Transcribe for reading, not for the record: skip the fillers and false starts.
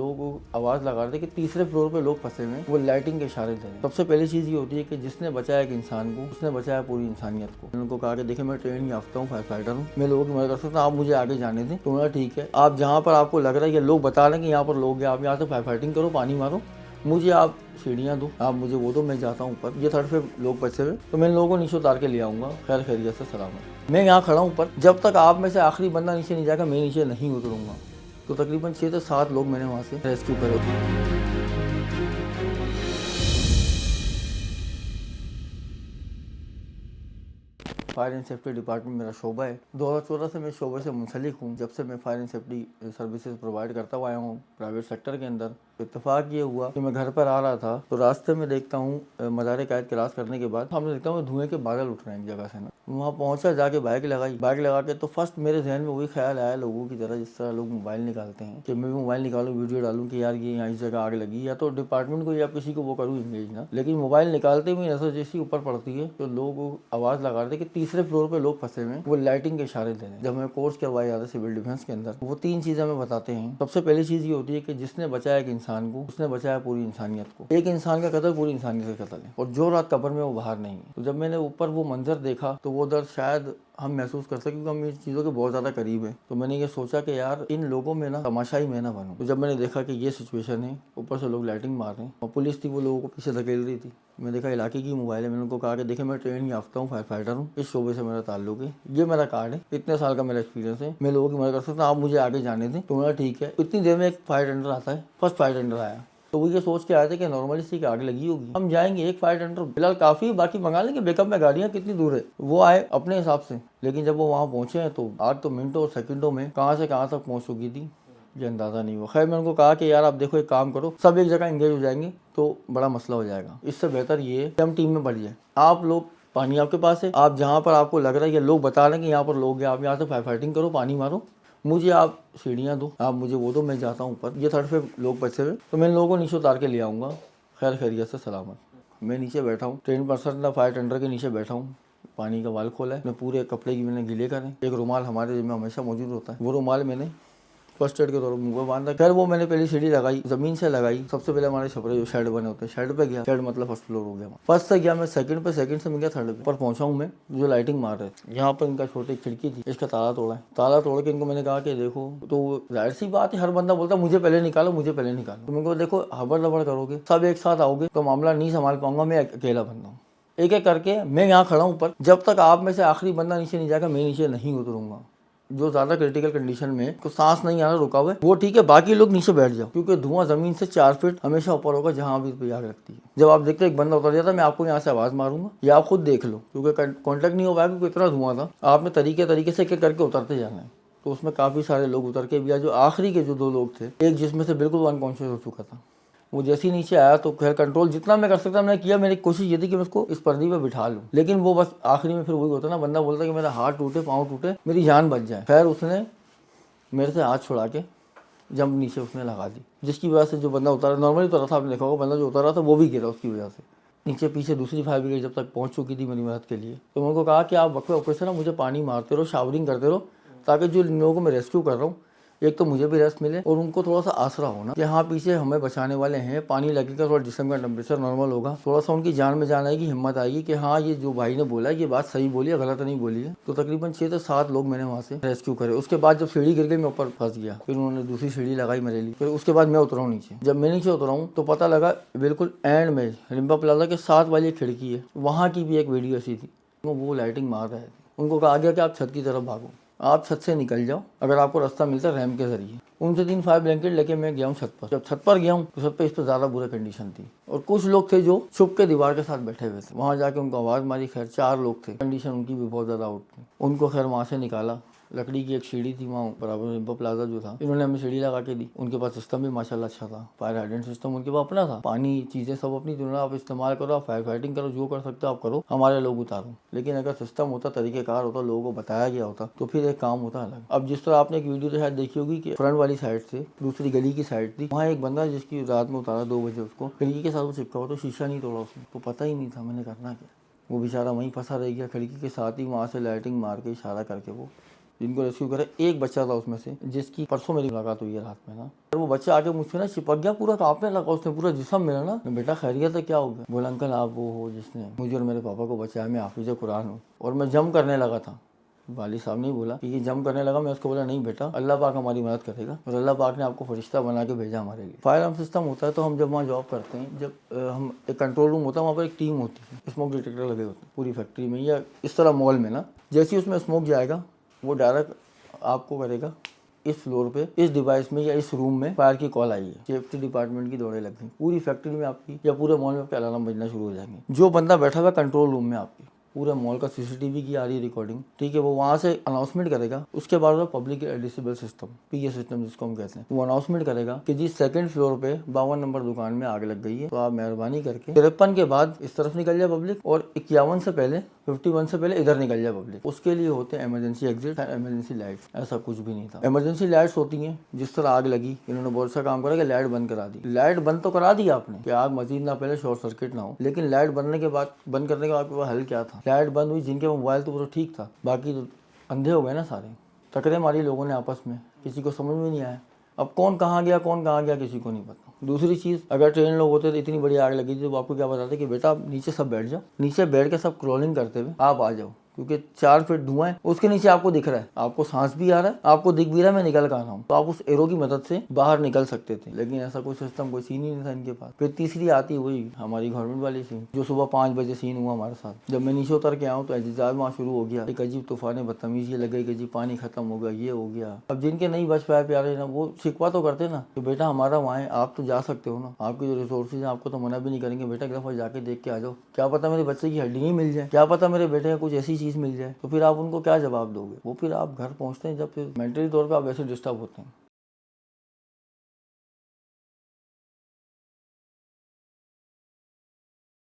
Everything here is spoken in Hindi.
लोगों को आवाज़ लगा रहे थे कि तीसरे फ्लोर पे लोग फंसे हुए हैं, वो लाइटिंग के इशारे दे रहे हैं। सबसे पहली चीज़ ये होती है कि जिसने बचाया एक इंसान को, उसने बचाया पूरी इंसानियत को। उनको कहा कि देखिए मैं ट्रेन याफ्ता हूँ, फायर फाइटर हूँ, मैं लोगों की मदद कर सकता हूँ, आप मुझे आगे जाने दें। तो ठीक है, आप जहाँ पर आपको लग रहा है कि लोग बता रहे हैं कि यहाँ पर लोग हैं, आप यहाँ से फायर फाइटिंग करो, पानी मारो, मुझे आप सीढ़ियाँ दो, आप मुझे वो दो, मैं जाता हूँ ऊपर। ये थर्ड पे लोग बचे हुए, तो मैं इन लोगों को नीचे उतार के ले आऊँगा खैर खैरियत से सलामत। मैं यहाँ खड़ा हूँ ऊपर, जब तक आप में से आखिरी बंदा नीचे नहीं जाएगा मैं नीचे नहीं उतरूँगा। तो तकरीबन 6 से 7 लोग मैंने वहाँ से रेस्क्यू करे। फायर एंड सेफ्टी डिपार्टमेंट मेरा शोबा है। 2014 से मैं शोबे से मुंसलिक हूँ। जब से मैं fire and safety services provide करता हुआ आया हूँ प्राइवेट सेक्टर के अंदर। इत्तेफाक ये हुआ कि मैं घर पर आ रहा था तो रास्ते में देखता हूँ मज़ार कायद क्रॉस करने के बाद सामने देखता हूँ धुएं के बादल उठ रहे हैं एक जगह से ना। वहाँ पहुँचा, जाके बाइक लगा के तो फर्स्ट मेरे जहन में वही ख्याल आया लोगों की तरह जिस तरह लोग मोबाइल निकालते हैं कि मैं भी मोबाइल निकालूँ, वीडियो डालूँ कि यार ये यहाँ इस जगह आग लगी, या तो डिपार्टमेंट को या किसी को वो करूँ इंगेज ना। लेकिन मोबाइल निकालते हुए नजर जैसी ऊपर पड़ती है तो लोग आवाज़ लगा रहे थे कि तीसरे फ्लोर पे लोग फंसे हुए हैं, वो लाइटिंग के इशारे दे रहे हैं। जब मैं कोर्स करवाया जाता है सिविल डिफेंस के अंदर, वो 3 चीज़ें हमें बताते हैं। सबसे पहली चीज़ ये होती है कि जिसने बचाया एक इंसान को, उसने बचाया पूरी इंसानियत को। एक इंसान का कत्ल पूरी इंसानियत का कत्ल है, और जो रात कब्र में वो बाहर नहीं है। तो जब मैंने ऊपर वो मंजर देखा तो वो दर्द शायद हम महसूस कर सकें क्योंकि हम इस चीज़ों के बहुत ज़्यादा करीब हैं। तो मैंने ये सोचा कि यार इन लोगों में ना तमाशाई मैं ना बनूं। तो जब मैंने देखा कि ये सिचुएशन है, ऊपर से लोग लाइटिंग मार रहे हैं और पुलिस थी वो लोगों को पीछे धकेल रही थी। मैं देखा इलाके की मोबाइल है, मैंने उनको कहा कि देखिए मैं ट्रेन याफ्ता हूँ, फायर फाइटर हूँ, इस शोबे से मेरा ताल्लुक है, ये मेरा कार्ड है, इतने साल का मेरा एक्सपीरियंस है, मैं लोगों की मदद कर सकता हूँ, आप मुझे आगे जाने दें। तो मेरा ठीक है। इतनी देर में एक फायर टेंडर आता है, फर्स्ट फायर टेंडर आया। तो वो ये सोच के आए थे कि नॉर्मली सी आग लगी होगी, हम जाएंगे, एक फायर टेंडर फिलहाल काफ़ी, बाकी मंगा लेंगे, बैकअप में गाड़ियाँ कितनी दूर है। वो आए अपने हिसाब से, लेकिन जब वो वहाँ पहुँचे हैं तो आग तो मिनटों और सेकंडों में कहाँ से कहाँ तक पहुँच चुकी थी ये अंदाज़ा नहीं हुआ। खैर मैं उनको कहा कि यार आप देखो एक काम करो, सब एक जगह इंगेज हो जाएंगे तो बड़ा मसला हो जाएगा। इससे बेहतर ये है कि हम टीम में बढ़ जाए। आप लोग, पानी आपके पास है, आप जहाँ पर आपको लग रहा है कि लोग बता रहे हैं कि यहाँ पर लोग हैं, आप यहाँ से फायर फाइटिंग करो, पानी मारो, मुझे आप सीढ़ियाँ दो, आप मुझे वो दो, मैं जाता हूँ ऊपर। ये थर्ड पे लोग बचे हुए, तो मैं इन लोगों को नीचे उतार के ले आऊँगा खैर खैरियत से सलामत। मैं नीचे बैठा हूँ, ट्रेन पर्सन फायर टेंडर के नीचे बैठा हूँ, पानी का वाल खोला है, मैं पूरे कपड़े की मैंने गीले करे, एक रुमाल हमारे जिम में हमेशा मौजूद होता है, वो रुमाल मैंने फर्स्ट एड के तौर पर मुँह बांधा। खैर वो मैंने पहली सीढ़ी लगाई, जमीन से लगाई। सबसे पहले हमारे छपरे जो शेड बने होते हैं, शेड पे गया, शेड मतलब फर्स्ट फ्लोर हो गया। फर्स्ट से गया मैं सेकंड पे, सेकंड से मैं गया थर्ड पर पहुंचा हूँ मैं। जो लाइटिंग मार रहे थे, यहाँ पर इनका छोटी खिड़की थी, इसका ताला तोड़ा है। ताला तोड़ के इनको मैंने कहा कि देखो, तो जाहिर सी बात है हर बंदा बोलता मुझे पहले निकालो, मुझे पहले निकालो। तो मैं देखो हबड़ दबड़ करोगे, सब एक साथ आओगे तो मामला नहीं संभाल पाऊंगा, मैं अकेला बंदा हूँ। एक एक करके मैं यहाँ खड़ा हूँ ऊपर, जब तक आप में से आखिरी बंदा नीचे नहीं जाएगा मैं नीचे नहीं उतरूंगा। जो ज़्यादा क्रिटिकल कंडीशन में तो सांस नहीं आना, रुका हुआ है, वो ठीक है, बाकी लोग नीचे बैठ जाओ क्योंकि धुआं जमीन से 4 फीट हमेशा ऊपर होगा जहाँ भी आग लगती है। जब आप देखते हो एक बंदा उतर जाता है, मैं आपको यहाँ से आवाज़ मारूंगा या आप खुद देख लो, क्योंकि कॉन्टैक्ट नहीं हो पाएगा क्योंकि इतना धुआं था। आपने तरीके से एक करके उतरते जाना है। तो उसमें काफ़ी सारे लोग उतर के भी आए। जो आखिरी के जो 2 लोग थे, एक जिसमें से बिल्कुल अनकॉन्शियस हो चुका था, वो जैसे ही नीचे आया तो खैर कंट्रोल जितना मैं कर सकता मैंने किया। मेरी कोशिश ये थी कि मैं उसको इस पर्दी पे बिठा लूं, लेकिन वो बस आखिरी में फिर वही होता ना, बंदा बोलता कि मेरा हाथ टूटे, पाँव टूटे, मेरी जान बच जाए। खैर उसने मेरे से हाथ छुड़ा के जंप नीचे उसने लगा दी, जिसकी वजह से जो बंदा उतरा, नॉर्मली उतरा था, आपने देखा होगा, बंदा जो उतर रहा था वो भी गिरा उसकी वजह से। नीचे पीछे दूसरी फायर ब्रिगेड जब तक पहुंच चुकी थी मेरी मदद के लिए, तो मैं उनको कहा कि आप वक्फे वक्फे से ना मुझे पानी मारते रहो, शावरिंग करते रहो, ताकि जो लोगों को मैं रेस्क्यू कर रहा हूँ, एक तो मुझे भी रेस्ट मिले और उनको थोड़ा सा आसरा होना कि हाँ पीछे हमें बचाने वाले हैं। पानी लगेगा, थोड़ा जिस्म का टेम्परेचर नॉर्मल होगा, थोड़ा सा उनकी जान में जान आएगी, हिम्मत आएगी कि हाँ ये जो भाई ने बोला है ये बात सही बोली है, गलत नहीं बोली है। तो तकरीबन 6 से 7 लोग मैंने वहाँ से रेस्क्यू करे। उसके बाद जब सीढ़ी गिर गई मैं ऊपर फंस गया, फिर उन्होंने दूसरी सीढ़ी लगाई मेरे लिए, फिर उसके बाद मैं उतरा हूँ नीचे। जब मैं नीचे उतरा हूँ तो पता लगा बिल्कुल एंड में रिम्बा प्लाजा के साथ वाली खिड़की है, वहाँ की भी एक वीडियो ऐसी थी, वो लाइटिंग मार रहे थे। उनको कहा गया कि आप छत की तरफ भागो, आप छत से निकल जाओ, अगर आपको रास्ता मिलता है रैम्प के जरिए। उनसे 3 फायर ब्लैंकेट लेके मैं गया हूँ छत पर। जब छत पर गया हूँ तो छत पर इस पर ज़्यादा बुरी कंडीशन थी और कुछ लोग थे जो छुप के दीवार के साथ बैठे हुए थे। वहाँ जाके उनको आवाज़ मारी, खैर 4 लोग थे, कंडीशन उनकी भी बहुत ज़्यादा आउट थी। उनको खैर वहाँ से निकाला। लकड़ी की एक सीढ़ी थी वहाँ बराबर रिम्बा प्लाजा जो था, इन्होंने हमें सीढ़ी लगा के दी। उनके पास सिस्टम भी माशाल्लाह अच्छा था, फायर हाइड्रेंट सिस्टम उनके पास अपना था, पानी चीज़ें सब अपनी थी। आप इस्तेमाल करो, आप फायर फाइटिंग करो, जो कर सकते हो आप करो, हमारे लोग उतारो। लेकिन अगर सिस्टम होता, तरीक़ेकार होता, लोगों को बताया गया होता तो फिर एक काम होता अलग। अब जिस तरह आपने एक वीडियो तो शायद देखी होगी कि फ्रंट वाली साइड से दूसरी गली की साइड थी, वहाँ एक बंदा जिसकी रात में उतारा 2 बजे, उसको खिड़की के साथ वो चिपका हुआ, तो शीशा नहीं तोड़ा उसने, तो पता ही नहीं था मैंने करना क्या। वो बेचारा वहीं फंसा रह गया खिड़की के साथ ही, वहाँ से लाइटिंग मार के इशारा करके वो जिनको रेस्क्यू करे। एक बच्चा था उसमें से जिसकी परसों मेरी मुलाकात हुई है रात में ना, वो बच्चा आके मुझसे ना चिपक गया, पूरा कांपने लगा, उसने पूरा जिस्म मेरा ना, बेटा खैरियत है, क्या हो गया? बोला अंकल आप वो हो जिसने मुझे और मेरे पापा को बचाया, मैं हाफिज़ कुरान हूँ। और मैं जम करने लगा था। वाली साहब ने बोला कि ये जम करने लगा, मैं उसको बोला नहीं बेटा, अल्लाह पाक हमारी मदद करेगा और अल्लाह पाक ने आपको फरिश्ता बना के भेजा हमारे लिए। फायर अलार्म सिस्टम होता है तो हम जब वहाँ जॉब करते हैं, जब हम एक कंट्रोल रूम होता है, वहाँ पर एक टीम होती है, स्मोक डिटेक्टर लगे होते हैं पूरी फैक्ट्री में या इस तरह मॉल में ना। जैसे ही उसमें स्मोक जाएगा वो डायरेक्ट आपको करेगा इस फ्लोर पे, इस डिवाइस में या इस रूम में फायर की कॉल आई है, सेफ्टी डिपार्टमेंट की दौड़े लग गई, पूरी फैक्ट्री में आपकी या पूरे मॉल में आपके अलार्म बजना शुरू हो जाएंगे। जो बंदा बैठा हुआ कंट्रोल रूम में आपकी, पूरे मॉल का सीसीटीवी की आ रही रिकॉर्डिंग, ठीक है, वो वहाँ से अनाउंसमेंट करेगा। उसके बाद वो पब्लिक एडिसिबल सिस्टम, पीए सिस्टम जिसको हम कहते हैं, वो अनाउंसमेंट करेगा कि जी सेकंड फ्लोर पे 52 नंबर दुकान में आग लग गई है, तो आप मेहरबानी करके 53 के बाद इस तरफ निकल जाए पब्लिक और 51 से पहले 51 से पहले इधर निकल जाए पब्लिक। उसके लिए होते हैं इमरजेंसी एग्जिट, इमरजेंसी लाइट्स। ऐसा कुछ भी नहीं था। इमरजेंसी लाइट्स होती हैं, जिस तरह आग लगी इन्होंने बहुत सा काम करा कि लाइट बंद करा दी। लाइट बंद तो करा दी आपने कि आग मजीद ना पहले शॉर्ट सर्किट ना हो, लेकिन लाइट बंद करने के बाद आपके पास हल क्या था? लाइट बंद हुई, जिनके मोबाइल तो पूरा ठीक था, बाकी तो अंधे हो गए ना सारे। टकरे मारी लोगों ने आपस में, किसी को समझ में नहीं आया। अब कौन कहाँ गया किसी को नहीं पता। दूसरी चीज़, अगर ट्रेन लोग होते तो इतनी बड़ी आग लगी थी तो आपको क्या बताते कि बेटा आप नीचे सब बैठ जाओ, नीचे बैठ के सब क्रॉलिंग करते हुए आप आ जाओ, क्योंकि 4 फीट धुआं है, उसके नीचे आपको दिख रहा है, आपको सांस भी आ रहा है, आपको दिख भी रहा है मैं निकल कहाँ रहा हूँ, तो आप उस एरो की मदद से बाहर निकल सकते थे। लेकिन ऐसा कोई सिस्टम, कोई सीन ही नहीं था इनके पास। फिर तीसरी आती वही हमारी गवर्नमेंट वाली सीन, जो सुबह 5 बजे सीन हुआ हमारे साथ। जब मैं नीचे उतर के आऊँ तो एहतजाज वहाँ शुरू हो गया, एक अजीब तूफान बदतमीजी लग गई कि जी पानी खत्म हो गया, ये हो गया। अब जिनके नहीं बच पाए प्यारे ना, वो शिकवा तो करते ना कि बेटा हमारा वहाँ है, आप तो जा सकते हो ना, आपकी जो रिसोर्सेज है आपको तो मना भी नहीं करेंगे, बेटा एक दफ़ा जाके देख के आ जाओ, क्या पता मेरे बच्चे की हड्डी ही मिल जाए, क्या पता मेरे बेटे को कुछ ऐसी चीज़ मिल जाए। तो फिर आप उनको क्या जवाब दोगे? वो फिर आप घर पहुंचते हैं जब फिर मेंटली तौर पे आप वैसे डिस्टर्ब होते हैं।